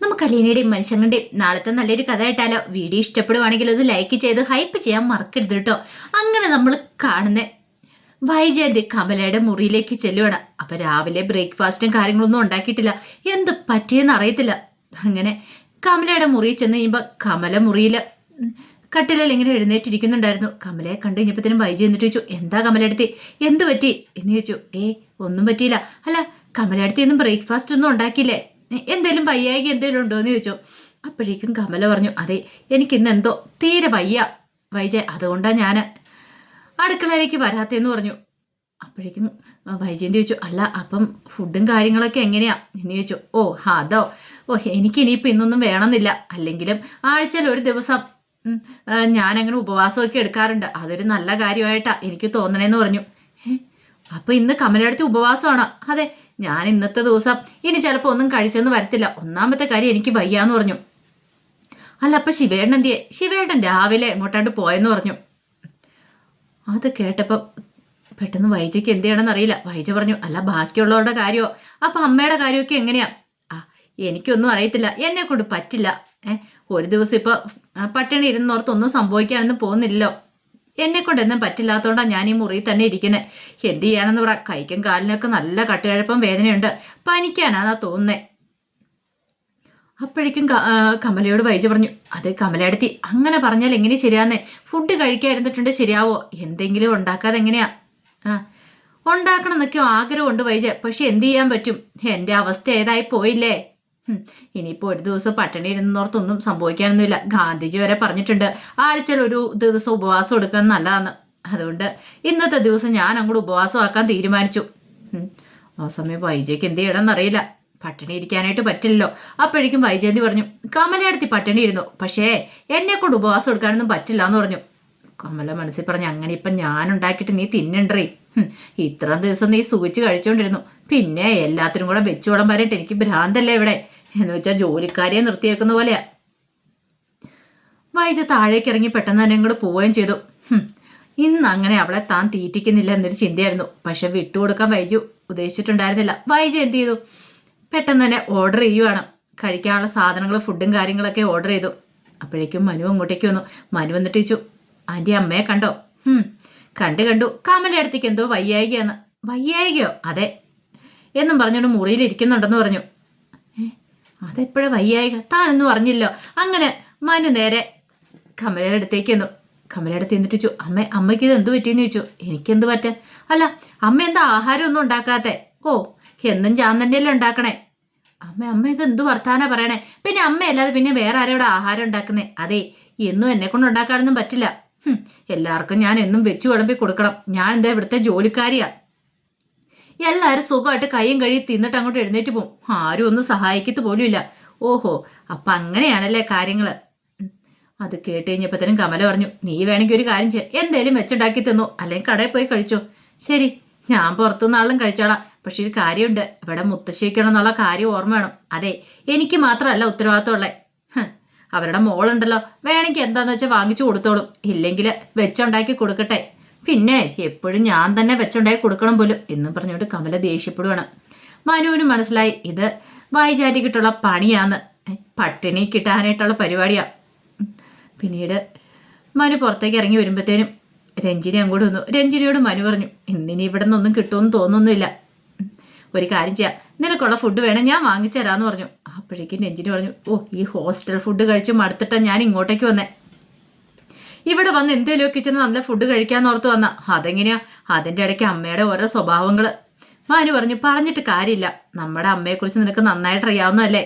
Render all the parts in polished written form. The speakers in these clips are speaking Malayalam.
നമുക്ക് അലീനയുടെയും മനുഷ്യങ്ങളുടെയും നാളത്തെ നല്ലൊരു കഥ കേട്ടാലോ? വീഡിയോ ഇഷ്ടപ്പെടുവാണെങ്കിൽ അത് ലൈക്ക് ചെയ്ത് ഹൈപ്പ് ചെയ്യാൻ മറക്കരുത് കേട്ടോ. അങ്ങനെ നമ്മൾ കാണുന്ന വൈജയന്തി കമലയുടെ മുറിയിലേക്ക് ചെല്ലുവാണ്. അപ്പൊ രാവിലെ ബ്രേക്ക്ഫാസ്റ്റും കാര്യങ്ങളൊന്നും ഉണ്ടാക്കിയിട്ടില്ല. എന്ത് പറ്റിയെന്ന് അറിയത്തില്ല. അങ്ങനെ കമലയുടെ മുറിയിൽ ചെന്ന് കഴിയുമ്പോൾ കമല മുറിയിൽ കട്ടിലിൽ ഇങ്ങനെ എഴുന്നേറ്റിരിക്കുന്നുണ്ടായിരുന്നു. കമലയെ കണ്ടു കഴിഞ്ഞപ്പോഴത്തേനും വൈജി എന്നിട്ട് ചോദിച്ചു, എന്താ കമലടുത്തി, എന്ത് പറ്റി എന്ന് ചോദിച്ചു. ഒന്നും പറ്റിയില്ല. അല്ല, കമലടുത്തി ഒന്നും ബ്രേക്ക്ഫാസ്റ്റ് ഒന്നും ഉണ്ടാക്കിയില്ലേ? എന്തേലും വയ്യായിക എന്തേലും ഉണ്ടോ എന്ന് ചോദിച്ചു. അപ്പോഴേക്കും കമല പറഞ്ഞു, അതെ, എനിക്കിന്ന് എന്തോ തീരെ വയ്യ വൈജയ്, അതുകൊണ്ടാണ് ഞാൻ അടുക്കളയിലേക്ക് വരാത്തേന്ന് പറഞ്ഞു. അപ്പോഴേക്കും വൈജയന്തി ചോദിച്ചു, അല്ല അപ്പം ഫുഡും കാര്യങ്ങളൊക്കെ എങ്ങനെയാ എന്ന് ചോദിച്ചു. അതോ, എനിക്കിനിയിപ്പോൾ ഇന്നൊന്നും വേണമെന്നില്ല. അല്ലെങ്കിലും ആഴ്ചയിൽ ഒരു ദിവസം ഞാനങ്ങനെ ഉപവാസമൊക്കെ എടുക്കാറുണ്ട്. അതൊരു നല്ല കാര്യമായിട്ടാ എനിക്ക് തോന്നണേന്ന് പറഞ്ഞു. അപ്പൊ ഇന്ന് കമലടുത്ത് ഉപവാസമാണോ? അതെ, ഞാൻ ഇന്നത്തെ ദിവസം ഇനി ചിലപ്പോൾ ഒന്നും കഴിച്ചെന്ന് വരത്തില്ല. ഒന്നാമത്തെ കാര്യം എനിക്ക് വയ്യാന്ന് പറഞ്ഞു. അല്ല, അപ്പൊ ശിവേട്ടൻ എന്തിയെ? ശിവേട്ടൻ രാവിലെ എങ്ങോട്ടാണ്ട് പോയെന്ന് പറഞ്ഞു. അത് കേട്ടപ്പം പെട്ടെന്ന് വൈജയ്ക്ക് എന്ത് ചെയ്യണമെന്ന് അറിയില്ല. വൈജ പറഞ്ഞു, അല്ല ബാക്കിയുള്ളവരുടെ കാര്യമോ? അപ്പൊ അമ്മയുടെ കാര്യമൊക്കെ എങ്ങനെയാ? എനിക്കൊന്നും അറിയത്തില്ല, എന്നെ കൊണ്ട് പറ്റില്ല. ഒരു ദിവസം ഇപ്പൊ പട്ടിണി ഇരുന്നോർത്തൊന്നും സംഭവിക്കാനൊന്നും പോകുന്നില്ലല്ലോ. എന്നെ കൊണ്ട് എന്നും പറ്റില്ലാത്തതുകൊണ്ടാണ് ഞാൻ ഈ മുറിയിൽ തന്നെ ഇരിക്കുന്നത്. എന്ത് ചെയ്യാനെന്ന് പറ, കൈക്കും കാലിനൊക്കെ നല്ല കട്ടുകഴപ്പം വേദനയുണ്ട്. പനിക്കാനാന്നാ തോന്നുന്നേ. അപ്പോഴേക്കും കമലയോട് വൈജ പറഞ്ഞു, അത് കമലയടുത്തി അങ്ങനെ പറഞ്ഞാൽ എങ്ങനെ ശരിയാന്നേ? ഫുഡ് കഴിക്കാതിരുന്നിട്ടുണ്ട് ശരിയാവോ? എന്തെങ്കിലും ഉണ്ടാക്കാതെ എങ്ങനെയാ? ഉണ്ടാക്കണം എന്നൊക്കെ ആഗ്രഹമുണ്ട് വൈജ, പക്ഷെ എന്ത് ചെയ്യാൻ പറ്റും? എൻ്റെ അവസ്ഥ ഏതായി പോയില്ലേ. ഇനിയിപ്പോൾ ഒരു ദിവസം പട്ടിണി ഇരുന്നോർത്തൊന്നും സംഭവിക്കാനൊന്നുമില്ല. ഗാന്ധിജി വരെ പറഞ്ഞിട്ടുണ്ട് ആഴ്ചയിൽ ഒരു ദിവസം ഉപവാസം എടുക്കണം നല്ലതാന്ന്. അതുകൊണ്ട് ഇന്നത്തെ ദിവസം ഞാൻ അങ്ങോട്ട് ഉപവാസമാക്കാൻ തീരുമാനിച്ചു. ആ സമയം വൈജയ്ക്ക് എന്ത് ചെയ്യണമെന്നറിയില്ല. പട്ടിണി ഇരിക്കാനായിട്ട് പറ്റില്ലല്ലോ. അപ്പോഴേക്കും വൈജയന്തി പറഞ്ഞു, കമലയടുത്തി പട്ടിണി ഇരുന്നു, പക്ഷേ എന്നെ കൊണ്ട് ഉപവാസം എടുക്കാനൊന്നും പറ്റില്ല എന്ന് പറഞ്ഞു. കമല മനസ്സിൽ പറഞ്ഞു, അങ്ങനെ ഇപ്പം ഞാൻ ഉണ്ടാക്കിയിട്ട് നീ തിന്നണ്ടേ? ഇത്രയും ദിവസം നീ സുഖിച്ച് കഴിച്ചോണ്ടിരുന്നു, പിന്നെ എല്ലാത്തിനും കൂടെ വെച്ചോളം വരട്ടെ. എനിക്ക് ഭ്രാന്തല്ലേ ഇവിടെ എന്ന് വെച്ചാൽ ജോലിക്കാരിയെ നിർത്തിയേക്കുന്ന പോലെയാ. വൈജ താഴേക്ക് ഇറങ്ങി പെട്ടെന്ന് തന്നെ ഇങ്ങോട്ട് പോവുകയും ചെയ്തു. ഇന്ന് അങ്ങനെ അവളെ താൻ തീറ്റിക്കുന്നില്ല എന്നൊരു ചിന്തയായിരുന്നു. പക്ഷെ വിട്ടുകൊടുക്കാൻ വൈജു ഉദ്ദേശിച്ചിട്ടുണ്ടായിരുന്നില്ല. വൈജ എന്ത് ചെയ്തു, പെട്ടെന്ന് തന്നെ ഓർഡർ ചെയ്യുവാണ്. കഴിക്കാനുള്ള സാധനങ്ങൾ ഫുഡും കാര്യങ്ങളൊക്കെ ഓർഡർ ചെയ്തു. അപ്പോഴേക്കും മനു അങ്ങോട്ടേക്ക് വന്നു. മനു വന്നിട്ട് ചോദിച്ചു, ആൻറ്റി അമ്മയെ കണ്ടോ? കണ്ടു. കമലയടുത്തേക്ക് എന്തോ വയ്യായികയെന്ന്. വയ്യായികയോ? അതെ എന്നും പറഞ്ഞോണ്ട് മുറിയിൽ ഇരിക്കുന്നുണ്ടെന്ന് പറഞ്ഞു. അതെപ്പോഴാ വയ്യായിക? താനൊന്നും അറിഞ്ഞില്ലോ. അങ്ങനെ മനു നേരെ കമലയുടെ അടുത്തേക്ക് വന്നു. കമലയുടെ എന്നിട്ട് ചോദിച്ചു, അമ്മയ്ക്ക് ഇത് എന്ത് പറ്റിയെന്ന് ചോദിച്ചു. എനിക്കെന്ത് പറ്റാൻ? അല്ല, അമ്മ എന്താ ആഹാരം ഒന്നും ഉണ്ടാക്കാത്തെ? എന്നും ഞാൻ തന്നെയല്ലേ ഉണ്ടാക്കണേ. അമ്മ ഇത് എന്ത് വർത്താനാ പറയണേ? പിന്നെ അമ്മയല്ലാതെ പിന്നെ വേറെ ആരോടെ ആഹാരം ഉണ്ടാക്കുന്നേ? അതെ, എന്നും എന്നെ കൊണ്ട് ഉണ്ടാക്കാനൊന്നും പറ്റില്ല. എല്ലാവർക്കും ഞാൻ എന്നും വെച്ചു വിളമ്പി കൊടുക്കണം. ഞാൻ എന്താ ഇവിടുത്തെ ജോലിക്കാരിയാ. എല്ലാവരും സുഖമായിട്ട് കൈയും കഴി തിന്നിട്ട് അങ്ങോട്ട് എഴുന്നേറ്റ് പോവും. ആരും ഒന്നും സഹായിക്കത്ത് പോലും ഇല്ല. അപ്പൊ അങ്ങനെയാണല്ലേ കാര്യങ്ങള്. അത് കേട്ട് കഴിഞ്ഞപ്പോഴത്തേനും കമല പറഞ്ഞു, നീ വേണമെങ്കിൽ ഒരു കാര്യം ചെയ്യാം, എന്തേലും വെച്ചുണ്ടാക്കി തന്നോ, അല്ലെങ്കിൽ കടയിൽ പോയി കഴിച്ചോ. ശരി, ഞാൻ പുറത്തുനിന്ന് ആളും കഴിച്ചോളാം. പക്ഷെ ഒരു കാര്യമുണ്ട്, ഇവിടെ മുത്തശ്ശിക്കണം എന്നുള്ള കാര്യം ഓർമ്മ വേണം. അതെ, എനിക്ക് മാത്രമല്ല ഉത്തരവാദിത്തമുള്ളേ. അവരുടെ മോളുണ്ടല്ലോ, വേണമെങ്കിൽ എന്താന്ന് വെച്ചാൽ വാങ്ങിച്ചു കൊടുത്തോളും, ഇല്ലെങ്കിൽ വെച്ചുണ്ടാക്കി കൊടുക്കട്ടെ. പിന്നെ എപ്പോഴും ഞാൻ തന്നെ വെച്ചുണ്ടാക്കി കൊടുക്കണം പോലും എന്നും പറഞ്ഞുകൊണ്ട് കമല ദേഷ്യപ്പെടുവാണ്. മനുവിന് മനസ്സിലായി ഇത് വായിച്ചാറ്റിക്കിട്ടുള്ള പണിയാന്ന്, പട്ടിണി കിട്ടാനായിട്ടുള്ള പരിപാടിയാ. പിന്നീട് മനു പുറത്തേക്ക് ഇറങ്ങി വരുമ്പോഴത്തേനും രഞ്ജിനി അങ്ങോട്ട് വന്നു. രഞ്ജിനിയോട് മനു പറഞ്ഞു, ഇന്നിനി ഇവിടെ നിന്നൊന്നും കിട്ടുമെന്ന് തോന്നുന്നില്ല. ഒരു കാര്യം ചെയ്യാം, നിനക്കുള്ള ഫുഡ് വേണം, ഞാൻ വാങ്ങിച്ചു തരാമെന്ന് പറഞ്ഞു. അപ്പോഴേക്കും രഞ്ജിനി പറഞ്ഞു, ഈ ഹോസ്റ്റൽ ഫുഡ് കഴിച്ചു മടുത്തിട്ടാണ് ഞാൻ ഇങ്ങോട്ടേക്ക് വന്നേ. ഇവിടെ വന്ന് എന്തേലുമൊക്കെ ചെന്ന് നല്ല ഫുഡ് കഴിക്കാന്ന് ഓർത്ത് വന്ന. അതെങ്ങനെയാ? അതിൻ്റെ ഇടയ്ക്ക് അമ്മയുടെ ഓരോ സ്വഭാവങ്ങൾ. മാനു പറഞ്ഞിട്ട് കാര്യമില്ല. നമ്മുടെ അമ്മയെക്കുറിച്ച് നിനക്ക് നന്നായിട്ട് അറിയാവുന്നതല്ലേ.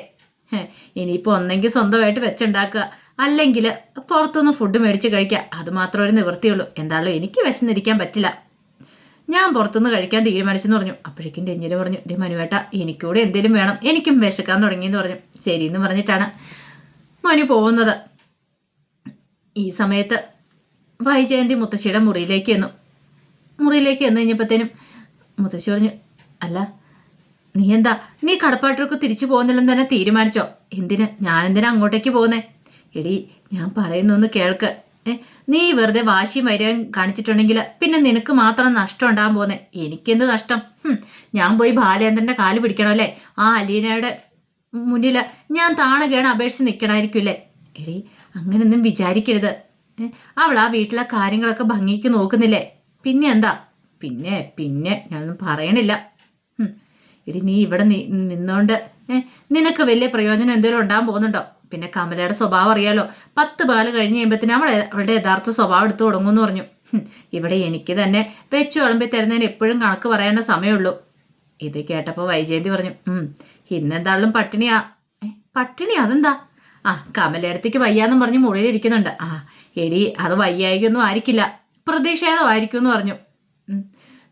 ഇനിയിപ്പോൾ ഒന്നെങ്കിൽ സ്വന്തമായിട്ട് വെച്ചുണ്ടാക്കുക, അല്ലെങ്കിൽ പുറത്തുനിന്ന് ഫുഡ് മേടിച്ച് കഴിക്കുക. അത് മാത്രം ഒരു നിവൃത്തിയുള്ളൂ. എന്താണല്ലോ എനിക്ക് വിശന്നിരിക്കാൻ പറ്റില്ല, ഞാൻ പുറത്തുനിന്ന് കഴിക്കാൻ തീരുമാനിച്ചെന്ന് പറഞ്ഞു. അപ്പോഴേക്കും രഞ്ജിനി പറഞ്ഞു, ദേ മനുവേട്ട, എനിക്കൂടെ എന്തെങ്കിലും വേണം, എനിക്കും വിശക്കാൻ തുടങ്ങിയെന്ന് പറഞ്ഞു. ശരിയെന്ന് പറഞ്ഞിട്ടാണ് മനു പോകുന്നത്. ഈ സമയത്ത് വൈജയന്തി മുത്തശ്ശിയുടെ മുറിയിലേക്ക് വന്നു കഴിഞ്ഞപ്പോഴത്തേനും മുത്തശ്ശി പറഞ്ഞു, അല്ല നീ കടപ്പാട്ടൊക്കെ തിരിച്ചു പോകുന്നില്ലെന്ന് തന്നെ തീരുമാനിച്ചോ? ഞാനെന്തിനാ അങ്ങോട്ടേക്ക് പോകുന്നേ? എടി, ഞാൻ പറയുന്നൊന്ന് കേൾക്ക്. നീ വെറുതെ വാശിയും വൈരാഗ്യം കാണിച്ചിട്ടുണ്ടെങ്കിൽ പിന്നെ നിനക്ക് മാത്രം നഷ്ടം ഉണ്ടാകാൻ പോകുന്നേ. എനിക്കെന്ത് നഷ്ടം? ഞാൻ പോയി ബാലേന്ദ്രന്റെ കാല് പിടിക്കണമല്ലേ? ആ അലീനയുടെ മുന്നിൽ ഞാൻ താണുകയാണ് അപേക്ഷിച്ച് നിൽക്കണമായിരിക്കില്ലേ? എടീ അങ്ങനെയൊന്നും വിചാരിക്കരുത്. അവൾ ആ വീട്ടിലെ കാര്യങ്ങളൊക്കെ ഭംഗിക്ക് നോക്കുന്നില്ലേ? പിന്നെ എന്താ? പിന്നെ പിന്നെ ഞാനൊന്നും പറയണില്ല. എടി നീ ഇവിടെ നിന്നോണ്ട് നിനക്ക് വലിയ പ്രയോജനം എന്തെങ്കിലും ഉണ്ടാകാൻ പോകുന്നുണ്ടോ? പിന്നെ കമലയുടെ സ്വഭാവം അറിയാലോ. 10 പാല് കഴിഞ്ഞ് കഴിയുമ്പത്തിന് അവളുടെ യഥാർത്ഥ സ്വഭാവം എടുത്തു തുടങ്ങുമെന്ന് പറഞ്ഞു. ഇവിടെ എനിക്ക് തന്നെ വെച്ചു വിളമ്പി തരുന്നതിന് എപ്പോഴും കണക്ക് പറയാനേ സമയമുള്ളൂ. ഇത് കേട്ടപ്പോൾ വൈജയന്തി പറഞ്ഞു, ഇന്നെന്താളും പട്ടിണിയാ. പട്ടിണി അതെന്താ? കമലയിടത്തേക്ക് വയ്യാന്നും പറഞ്ഞ് മുറിയിലിരിക്കുന്നുണ്ട്. എടി അത് വയ്യായികൊന്നും ആയിരിക്കില്ല, പ്രതിഷേധമായിരിക്കും എന്ന് പറഞ്ഞു.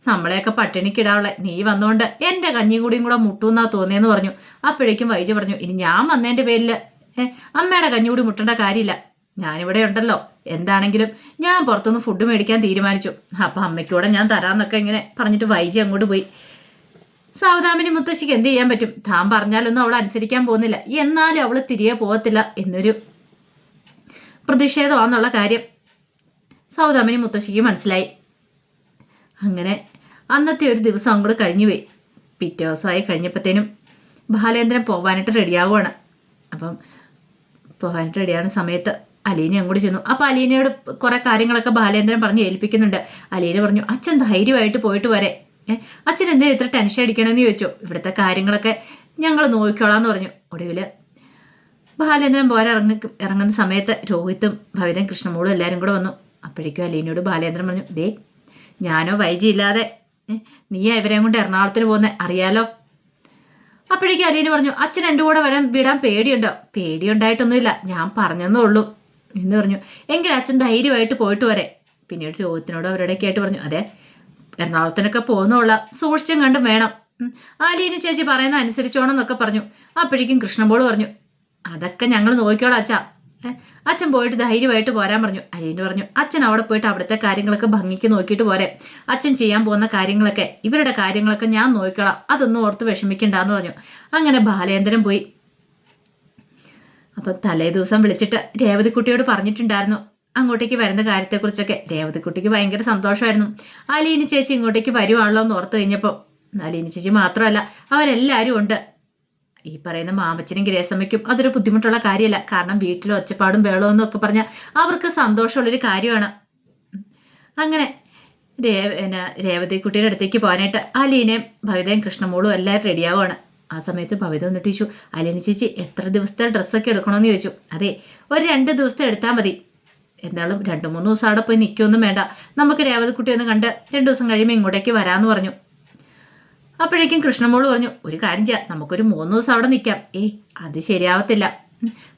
നമ്മളെയൊക്കെ പട്ടിണിക്കിടാവുള്ള നീ വന്നുകൊണ്ട് എൻ്റെ കഞ്ഞി കൂടിയും കൂടെ മുട്ടുന്നാ തോന്നിയെന്ന് പറഞ്ഞു. അപ്പോഴേക്കും വൈജ പറഞ്ഞു, ഇനി ഞാൻ വന്നതിൻ്റെ പേരിൽ അമ്മയുടെ കഞ്ഞി കൂടി മുട്ടേണ്ട കാര്യമില്ല. ഞാനിവിടെ ഉണ്ടല്ലോ. എന്താണെങ്കിലും ഞാൻ പുറത്തുനിന്ന് ഫുഡ് മേടിക്കാൻ തീരുമാനിച്ചു. അപ്പം അമ്മയ്ക്കൂടെ ഞാൻ തരാമെന്നൊക്കെ ഇങ്ങനെ പറഞ്ഞിട്ട് വൈജി അങ്ങോട്ട് പോയി. സൗദാമിനി മുത്തശ്ശിക്ക് എന്ത് ചെയ്യാൻ പറ്റും? താൻ പറഞ്ഞാലൊന്നും അവൾ അനുസരിക്കാൻ പോകുന്നില്ല. എന്നാലും അവൾ തിരികെ പോകത്തില്ല എന്നൊരു പ്രതിഷേധമാണെന്നുള്ള കാര്യം സൗദാമിനി മുത്തശ്ശിക്ക് മനസ്സിലായി. അങ്ങനെ അന്നത്തെ ഒരു ദിവസം അങ്ങോട്ട് കഴിഞ്ഞു പോയി. പിറ്റേ ദിവസമായി കഴിഞ്ഞപ്പോഴത്തേനും ബാലേന്ദ്രൻ പോകാനായിട്ട് റെഡിയാവുകയാണ്. അപ്പം പോകാനായിട്ട് റെഡിയാവുന്ന സമയത്ത് അലീന അങ്ങോട്ട് ചെന്നു. അപ്പോൾ അലീനയോട് കുറേ കാര്യങ്ങളൊക്കെ ബാലേന്ദ്രൻ പറഞ്ഞ് ഏൽപ്പിക്കുന്നുണ്ട്. അലീന പറഞ്ഞു, അച്ഛൻ ധൈര്യമായിട്ട് പോയിട്ട് വരെ. അച്ഛൻ എന്താ ഇത്ര ടെൻഷൻ അടിക്കണമെന്ന് ചോദിച്ചു. ഇവിടുത്തെ കാര്യങ്ങളൊക്കെ ഞങ്ങൾ നോക്കിക്കോളാന്ന് പറഞ്ഞു. ഒടുവിൽ ബാലേന്ദ്രൻ പോരാ ഇറങ്ങുന്ന സമയത്ത് രോഹിത്തും ഭവിതയും കൃഷ്ണമോളും എല്ലാവരും കൂടെ വന്നു. അപ്പോഴേക്കും അലീനയോട് ബാലേന്ദ്രൻ പറഞ്ഞു, ദേ ഞാനോ വൈജി ഇല്ലാതെ നീയാ ഇവരെയും കൊണ്ട് എറണാകുളത്തിന് പോകുന്നത് അറിയാലോ. അപ്പോഴേക്കും അലീന പറഞ്ഞു, അച്ഛൻ എൻ്റെ കൂടെ വിടാൻ പേടിയുണ്ടോ? പേടിയുണ്ടായിട്ടൊന്നുമില്ല, ഞാൻ പറഞ്ഞെന്നേ ഉള്ളൂ എന്ന് പറഞ്ഞു. എങ്കിൽ അച്ഛൻ ധൈര്യമായിട്ട് പോയിട്ട് വരെ. പിന്നീട് രോഹിത്തിനോട് അവരുടെയൊക്കെ ആയിട്ട് പറഞ്ഞു, അതെ എറണാകുളത്തിനൊക്കെ പോകുന്നുള്ള സൂക്ഷിച്ചും കണ്ടും വേണം. അലീന ചേച്ചി പറയുന്ന അനുസരിച്ചോണം എന്നൊക്കെ പറഞ്ഞു. അപ്പോഴേക്കും കൃഷ്ണമോൾ പറഞ്ഞു, അതൊക്കെ ഞങ്ങൾ നോക്കിക്കോളാം അച്ഛാ. അച്ഛൻ പോയിട്ട് ധൈര്യമായിട്ട് പോരാൻ പറഞ്ഞു. അലീന പറഞ്ഞു, അച്ഛൻ അവിടെ പോയിട്ട് അവിടുത്തെ കാര്യങ്ങളൊക്കെ ഭംഗിക്ക് നോക്കിയിട്ട് പോരെ. അച്ഛൻ ചെയ്യാൻ പോകുന്ന കാര്യങ്ങളൊക്കെ ഇവരുടെ കാര്യങ്ങളൊക്കെ ഞാൻ നോക്കിക്കോളാം, അതൊന്നും ഓർത്ത് വിഷമിക്കണ്ടെന്ന് പറഞ്ഞു. അങ്ങനെ ബാലേന്ദ്രൻ പോയി. അപ്പം തലേ ദിവസം വിളിച്ചിട്ട് രേവതിക്കുട്ടിയോട് പറഞ്ഞിട്ടുണ്ടായിരുന്നു അങ്ങോട്ടേക്ക് വരുന്ന കാര്യത്തെക്കുറിച്ചൊക്കെ. രേവതിക്കുട്ടിക്ക് ഭയങ്കര സന്തോഷമായിരുന്നു. അലീന ചേച്ചി ഇങ്ങോട്ടേക്ക് വരുവാണല്ലോ എന്ന് ഓർത്ത് കഴിഞ്ഞപ്പോൾ. അലീന ചേച്ചി മാത്രമല്ല അവരെല്ലാവരും ഉണ്ട്. ഈ പറയുന്ന മാമച്ചനും ഗ്രേസമ്മയ്ക്കും അതൊരു ബുദ്ധിമുട്ടുള്ള കാര്യമല്ല. കാരണം വീട്ടിൽ ഒച്ചപ്പാടും ബഹളവും ഒക്കെ പറഞ്ഞാൽ അവർക്ക് സന്തോഷമുള്ളൊരു കാര്യമാണ്. അങ്ങനെ രേവതിക്കുട്ടിയുടെ അടുത്തേക്ക് പോകാനായിട്ട് അലീനയും ഭവിതയും കൃഷ്ണമോളും എല്ലാവരും റെഡിയാവുകയാണ്. ആ സമയത്ത് ഭവിത വന്നിട്ട് ചോദിച്ചു, അലീന ചേച്ചി എത്ര ദിവസത്തെ ഡ്രസ്സൊക്കെ എടുക്കണമെന്ന് ചോദിച്ചു. അതെ ഒരു 2 ദിവസത്തെ എടുത്താൽ മതി. എന്നാലും 2-3 ദിവസം അവിടെ പോയി നിൽക്കുകയൊന്നും വേണ്ട. നമുക്ക് രേവതിക്കുട്ടി ഒന്ന് കണ്ട് 2 ദിവസം കഴിയുമ്പോൾ ഇങ്ങോട്ടേക്ക് വരാമെന്ന് പറഞ്ഞു. അപ്പോഴേക്കും കൃഷ്ണമോള് പറഞ്ഞു, ഒരു കാര്യം ചെയ്യാം, നമുക്കൊരു 3 ദിവസം അവിടെ നിൽക്കാം. അത് ശരിയാവത്തില്ല.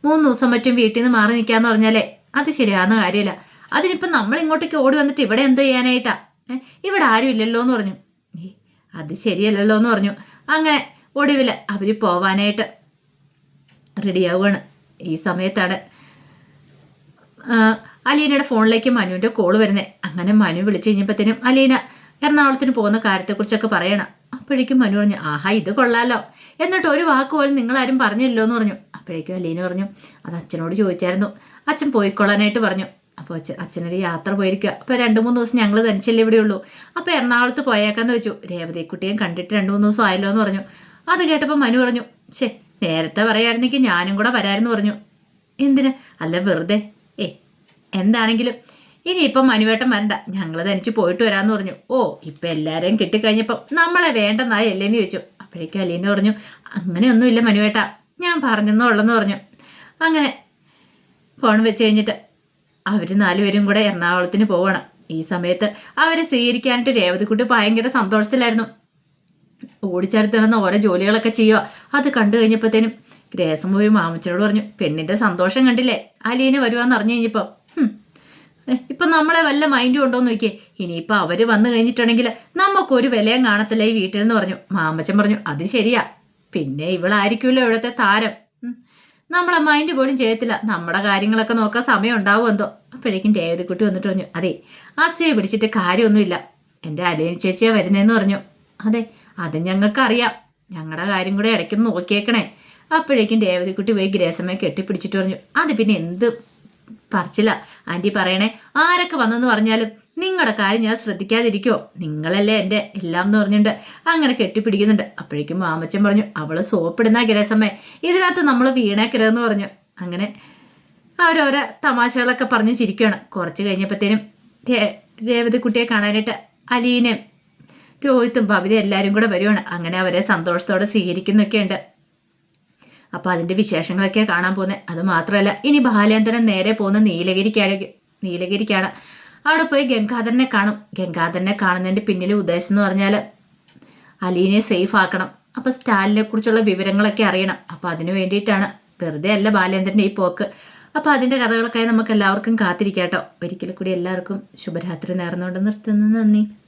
3 ദിവസം മറ്റും വീട്ടിൽ നിന്ന് മാറി നിൽക്കാന്ന് പറഞ്ഞാലേ അത് ശരിയാവുന്ന കാര്യമില്ല. അതിനിപ്പം നമ്മൾ ഇങ്ങോട്ടേക്ക് ഓടി വന്നിട്ട് ഇവിടെ എന്ത് ചെയ്യാനായിട്ടാ? ഇവിടെ ആരും ഇല്ലല്ലോ എന്ന് പറഞ്ഞു. അത് ശരിയല്ലല്ലോ എന്ന് പറഞ്ഞു. അങ്ങനെ ഒടുവിൽ അവർ പോവാനായിട്ട് റെഡിയാവുകയാണ്. ഈ സമയത്താണ് അലീനയുടെ ഫോണിലേക്ക് മനുവിൻ്റെ കോള് വരുന്നത്. അങ്ങനെ മനു വിളിച്ചു കഴിഞ്ഞപ്പോഴത്തേനും അലീന എറണാകുളത്തിന് പോകുന്ന കാര്യത്തെക്കുറിച്ചൊക്കെ പറയണം. അപ്പോഴേക്കും മനു പറഞ്ഞു, ആഹാ ഇത് കൊള്ളാലോ, എന്നിട്ട് ഒരു വാക്ക് പോലും നിങ്ങളാരും പറഞ്ഞില്ലല്ലോ എന്ന് പറഞ്ഞു. അപ്പോഴേക്കും അലീന പറഞ്ഞു, അത് അച്ഛനോട് ചോദിച്ചായിരുന്നു, അച്ഛൻ പോയിക്കൊള്ളാനായിട്ട് പറഞ്ഞു. അപ്പോൾ അച്ഛനൊരു യാത്ര പോയിരിക്കുക. അപ്പോൾ 2-3 ദിവസം ഞങ്ങൾ തനിച്ചല്ലേ ഇവിടെ ഉള്ളൂ. അപ്പോൾ എറണാകുളത്ത് പോയേക്കാന്ന് വെച്ചു. രേവതിക്കുട്ടിയും കണ്ടിട്ട് 2-3 ദിവസം ആയല്ലോ എന്ന് പറഞ്ഞു. അത് കേട്ടപ്പോൾ മനു പറഞ്ഞു, നേരത്തെ പറയായിരുന്നെങ്കിൽ ഞാനും കൂടെ വരാമെന്ന് പറഞ്ഞു. എന്തിന്? അല്ല വെറുതെ. എന്താണെങ്കിലും ഇനിയിപ്പം മനുവേട്ടൻ വരണ്ട, ഞങ്ങൾ തനിച്ച് പോയിട്ട് വരാമെന്ന് പറഞ്ഞു. ഇപ്പം എല്ലാവരെയും കിട്ടിക്കഴിഞ്ഞപ്പം നമ്മളെ വേണ്ടെന്നായി അല്ലേന്ന് ചോദിച്ചു. അപ്പോഴേക്കും അലീന പറഞ്ഞു, അങ്ങനെയൊന്നുമില്ല മനുവേട്ട, ഞാൻ പറഞ്ഞെന്നോ ഉള്ളെന്ന് പറഞ്ഞു. അങ്ങനെ ഫോൺ വെച്ച് കഴിഞ്ഞിട്ട് അവർ 4 പേരും കൂടെ എറണാകുളത്തിന് പോവണം. ഈ സമയത്ത് അവരെ സ്വീകരിക്കാനായിട്ട് രേവതിക്കുട്ടി ഭയങ്കര സന്തോഷത്തിലായിരുന്നു. ഓടിച്ചടുത്ത് നടന്ന ഓരോ ജോലികളൊക്കെ ചെയ്യുക. അത് കണ്ടു കഴിഞ്ഞപ്പോഴത്തേനും ഗ്രേസം പോയി മാമച്ചനോട് പറഞ്ഞു, പെണ്ണിൻ്റെ സന്തോഷം കണ്ടില്ലേ, അലീന വരുവാന്ന് അറിഞ്ഞു കഴിഞ്ഞപ്പോൾ. ഇപ്പം നമ്മളെ വല്ല മൈൻഡും ഉണ്ടോയെന്ന് നോക്കിയേ, ഇനിയിപ്പോൾ അവർ വന്നു കഴിഞ്ഞിട്ടുണ്ടെങ്കിൽ നമുക്കൊരു വിലയും കാണത്തില്ല ഈ വീട്ടിൽ എന്ന് പറഞ്ഞു. മാമച്ചൻ പറഞ്ഞു, അത് ശരിയാ, പിന്നെ ഇവളായിരിക്കുമല്ലോ ഇവിടുത്തെ താരം, നമ്മളെ മൈൻഡ് പോലും ചെയ്യത്തില്ല, നമ്മുടെ കാര്യങ്ങളൊക്കെ നോക്കാൻ സമയം ഉണ്ടാവും എന്തോ. അപ്പോഴേക്കും രേവതിക്കുട്ടി വന്നിട്ട് പറഞ്ഞു, അതെ ആസിയെ പിടിച്ചിട്ട് കാര്യമൊന്നുമില്ല, എൻ്റെ അലീന ചേച്ചിയാ വരുന്നതെന്ന് പറഞ്ഞു. അതെ അത് ഞങ്ങൾക്കറിയാം, ഞങ്ങളുടെ കാര്യം കൂടെ ഇടയ്ക്കൊന്ന് നോക്കിയേക്കണേ. അപ്പോഴേക്കും രേവതിക്കുട്ടി പോയി ഗ്രേസമ്മയെ കെട്ടിപ്പിടിച്ചിട്ട് പറഞ്ഞു, അത് പിന്നെ എന്ത് പറച്ചില്ല ആൻറ്റി പറയണേ, ആരൊക്കെ വന്നെന്ന് പറഞ്ഞാലും നിങ്ങളുടെ കാര്യം ഞാൻ ശ്രദ്ധിക്കാതിരിക്കുമോ? നിങ്ങളല്ലേ എൻ്റെ എല്ലാം എന്ന് പറഞ്ഞിട്ട് അങ്ങനെ കെട്ടിപ്പിടിക്കുന്നുണ്ട്. അപ്പോഴേക്കും മാമച്ചൻ പറഞ്ഞു, അവള് സോപ്പിടുന്ന ഗ്രസമ്മേ, ഇതിനകത്ത് നമ്മൾ വീണേക്കരുതെന്ന് പറഞ്ഞു. അങ്ങനെ അവരോരോ തമാശകളൊക്കെ പറഞ്ഞ് ചിരിക്കുകയാണ്. കുറച്ച് കഴിഞ്ഞപ്പോഴത്തേനും രേവതിക്കുട്ടിയെ കാണാനായിട്ട് അലീനയും രോഹിത്തും ഭവിതയും എല്ലാവരും കൂടെ വരുവാണ്. അങ്ങനെ അവരെ സന്തോഷത്തോടെ സ്വീകരിക്കുന്നൊക്കെയുണ്ട്. അപ്പോൾ അതിൻ്റെ വിശേഷങ്ങളൊക്കെ കാണാൻ പോകുന്നത്. അത് മാത്രമല്ല, ഇനി ബാലേന്ദ്രൻ നേരെ പോകുന്ന നീലഗിരിക്കാണ്. അവിടെ പോയി ഗംഗാധരനെ കാണും. ഗംഗാധരനെ കാണുന്നതിൻ്റെ പിന്നിലെ ഉദ്ദേശം എന്ന് പറഞ്ഞാൽ അലീനെ സേഫ് ആക്കണം. അപ്പോൾ സ്റ്റാലിനെ കുറിച്ചുള്ള വിവരങ്ങളൊക്കെ അറിയണം. അപ്പോൾ അതിനു വേണ്ടിയിട്ടാണ്, വെറുതെ അല്ല ബാലേന്ദ്രൻ്റെ ഈ പോക്ക്. അപ്പോൾ അതിൻ്റെ കഥകൾക്കായി നമുക്ക് എല്ലാവർക്കും കാത്തിരിക്കാം കേട്ടോ. ഒരിക്കൽ കൂടി എല്ലാവർക്കും ശുഭരാത്രി നേർന്നുകൊണ്ട് നിർത്തുന്നു. നന്ദി.